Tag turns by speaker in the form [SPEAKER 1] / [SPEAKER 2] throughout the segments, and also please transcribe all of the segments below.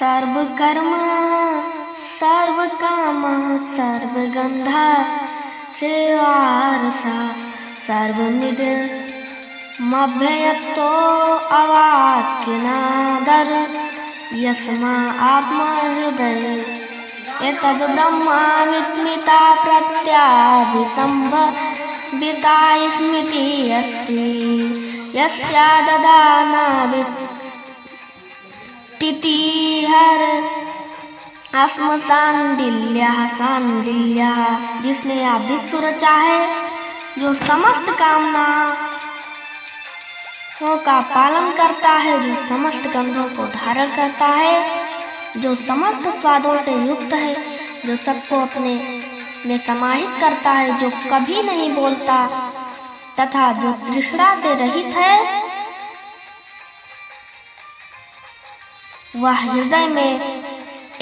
[SPEAKER 1] सर्वकर्म सर्वकाम सर्वगंधा सेवारसा सर्वनिध मभ्यतो अवाक्यनादर यस्मा आत्मा हृदय एतद् ब्रह्मा विस्मिता प्रत्याभिसंभविता स्मृति अस्ति यस्या ददानावितिहर आत्म सांडिल्यः जिसने यह विश्व रचा है, जो समस्त कामनाओं का पालन करता है, जो समस्त गंधों को धारण करता है, जो समस्त स्वादों से युक्त है, जो सबको अपने में समाहित करता है, जो कभी नहीं बोलता तथा जो तृष्णा से रहित है, वह हृदय में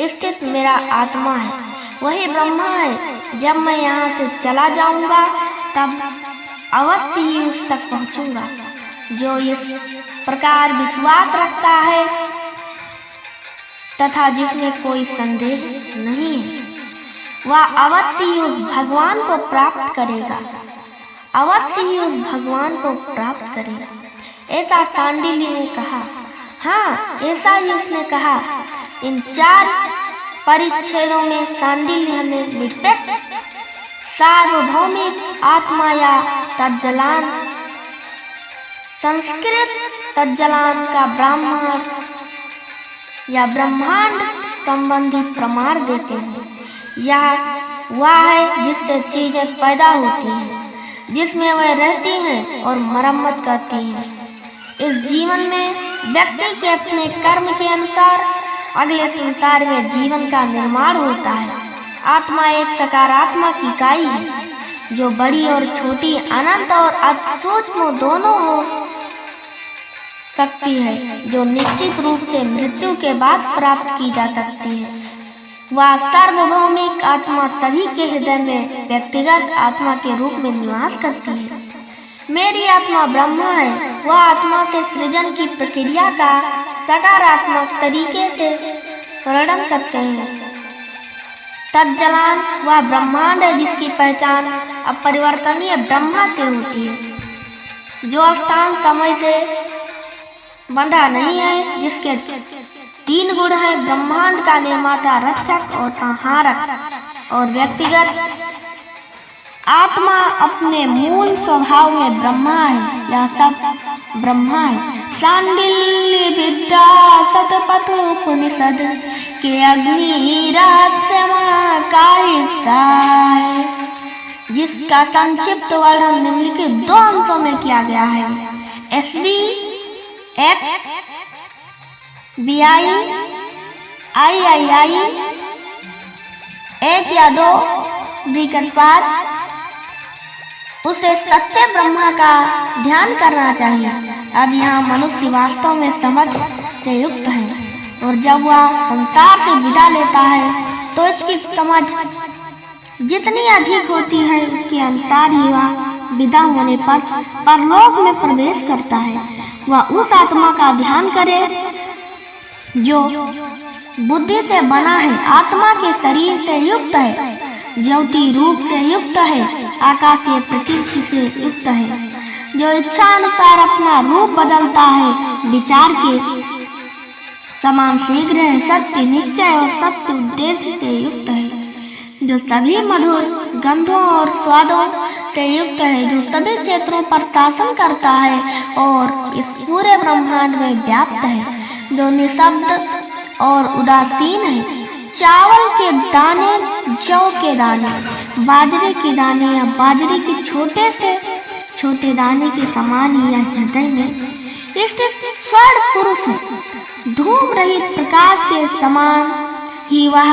[SPEAKER 1] स्थित मेरा आत्मा है, वही ब्रह्मा है। जब मैं यहाँ से चला जाऊंगा तब अवश्य ही उस तक पहुँचूंगा। जो इस प्रकार विश्वास रखता है तथा जिसमें कोई संदेह नहीं है, वह अवश्य ही उस भगवान को प्राप्त करेगा, अवश्य ही उस भगवान को प्राप्त करेगा। ऐसा सांडिल्य ने कहा। हाँ, ऐसा ही उसने कहा। इन 4 परिच्छेदों में सांडिल्य हमें निरपेक्ष सार्वभौमिक आत्मा या तज्जलान, संस्कृत तज्जलान का ब्राह्मण या ब्रह्मांड संबंधी प्रमाण देते हैं। यह वह है जिससे चीजें पैदा होती हैं, जिसमें वह रहती हैं और मरम्मत करती हैं। इस जीवन में व्यक्ति के अपने कर्म के अनुसार अगले संसार में जीवन का निर्माण होता है। आत्मा एक सकारात्मक इकाई है, जो बड़ी और छोटी, अनंत और सूक्ष्म दोनों हो सकती है, जो निश्चित रूप से मृत्यु के बाद प्राप्त की जा सकती है। वह सार्वभौमिक आत्मा सभी के हृदय में व्यक्तिगत आत्मा के रूप में निवास करती है। मेरी आत्मा ब्रह्मा है। वह आत्मा से सृजन की प्रक्रिया का सकारात्मक तरीके से वर्णन करते हैं। तज्जलान वह ब्रह्मांड है जिसकी पहचान अपरिवर्तनीय ब्रह्मा से होती है, जो स्थान समय से बंधा नहीं है, जिसके 3 गुण हैं: ब्रह्मांड का निर्माता, रक्षक और संहारक। और व्यक्तिगत आत्मा अपने मूल स्वभाव में ब्रह्मा है। यह सब ब्रह्मा है। सांडिल्य विद्या शतपथ उपनिषद के अग्नि रहस्यमय का हिस्सा है, जिसका संक्षिप्त वर्णन निम्नलिखित 2 अंशों में किया गया है। SVX BI III 1 या 2 5 उसे सच्चे ब्रह्मा का ध्यान करना चाहिए। अब यहाँ मनुष्य वास्तव में समझ से युक्त है, और जब वह संसार से विदा लेता है तो इसकी समझ जितनी अधिक होती है, उसके अनुसार ही वह विदा होने पर परलोक में प्रवेश करता है। वह उस आत्मा का ध्यान करे जो बुद्धि से बना है, आत्मा के शरीर से युक्त है, ज्योति रूप से युक्त है, आकाशीय प्रकृति से युक्त है, जो इच्छा अनुसार अपना रूप बदलता है, विचार के समान शीघ्र है, सत्य निश्चय और सत्य उद्देश्य से युक्त है, जो सभी मधुर गंधों और स्वादों से युक्त है, जो सभी क्षेत्रों पर शासन करता है और इस पूरे ब्रह्मांड में व्याप्त है, जो निशब्द और उदासीन है। चावल के दाने, जौ के दाने, बाजरे के दाने या बाजरे के छोटे से छोटे दाने के समान ही यह हृदय में स्थित स्वर्ण पुरुष है। धूम रहित प्रकाश के समान ही वह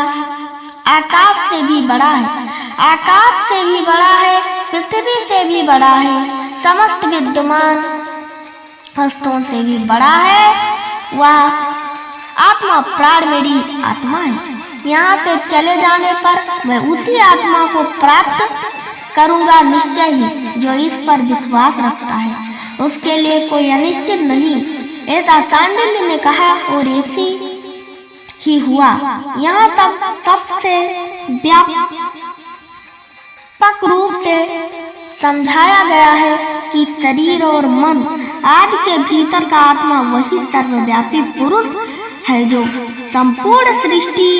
[SPEAKER 1] आकाश से भी बड़ा है, आकाश से भी बड़ा है, पृथ्वी से भी बड़ा है, समस्त विद्यमान वस्तुओं से भी बड़ा है। वह आत्मा प्राण मेरी आत्मा है। यहाँ से चले जाने पर मैं उसी आत्मा को प्राप्त करूँगा निश्चय ही। जो इस पर विश्वास रखता है उसके लिए कोई अनिश्चित नहीं। ऐसा सांडिल्य ने कहा और ऐसी ही हुआ। यहाँ सबसे व्यापक रूप से समझाया गया है कि शरीर और मन आदि के भीतर का आत्मा वही सर्वव्यापी पुरुष है जो संपूर्ण सृष्टि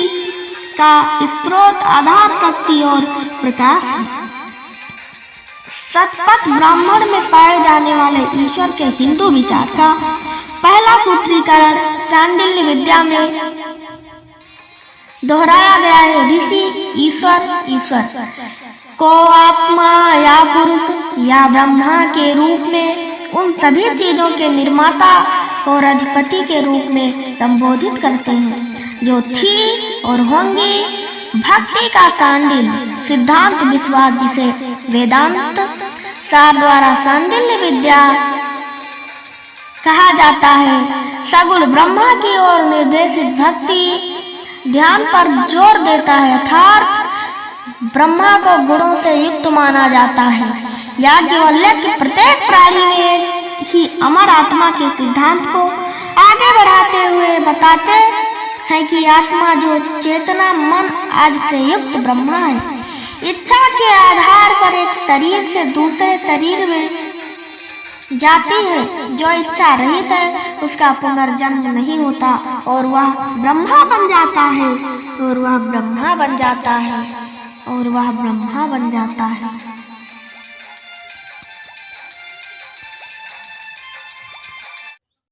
[SPEAKER 1] का स्रोत, आधार, शक्ति और प्रकाश है। शतपथ ब्राह्मण में पाए जाने वाले ईश्वर के हिंदू विचार का पहला सूत्रीकरण चांडिल्य विद्या में दोहराया गया है। ऋषि ईश्वर को आत्मा या पुरुष या ब्रह्मा के रूप में उन सभी चीजों के निर्माता और अधिपति के रूप में संबोधित करते हैं जो थी और होंगी। भक्ति का चांडिल्य सिद्धांत विश्वास, जिसे वेदांत सार द्वारा चांडिल्य विद्या कहा जाता है, सगुण ब्रह्मा की ओर निर्देशित भक्ति ध्यान पर जोर देता है, अर्थात ब्रह्मा को गुणों से युक्त माना जाता है। याज्ञवल्क्य के प्रत्येक प्राणी में ही अमर आत्मा के सिद्धांत को आगे बढ़ाते हुए बताते हैं कि आत्मा जो चेतना, मन आदि से युक्त ब्रह्मा है, इच्छा के आधार पर एक शरीर से दूसरे शरीर में जाती है। जो इच्छा रहित है उसका पुनर्जन्म नहीं होता और वह ब्रह्मा बन जाता है और वह ब्रह्मा बन जाता है और वह ब्रह्मा बन जाता है।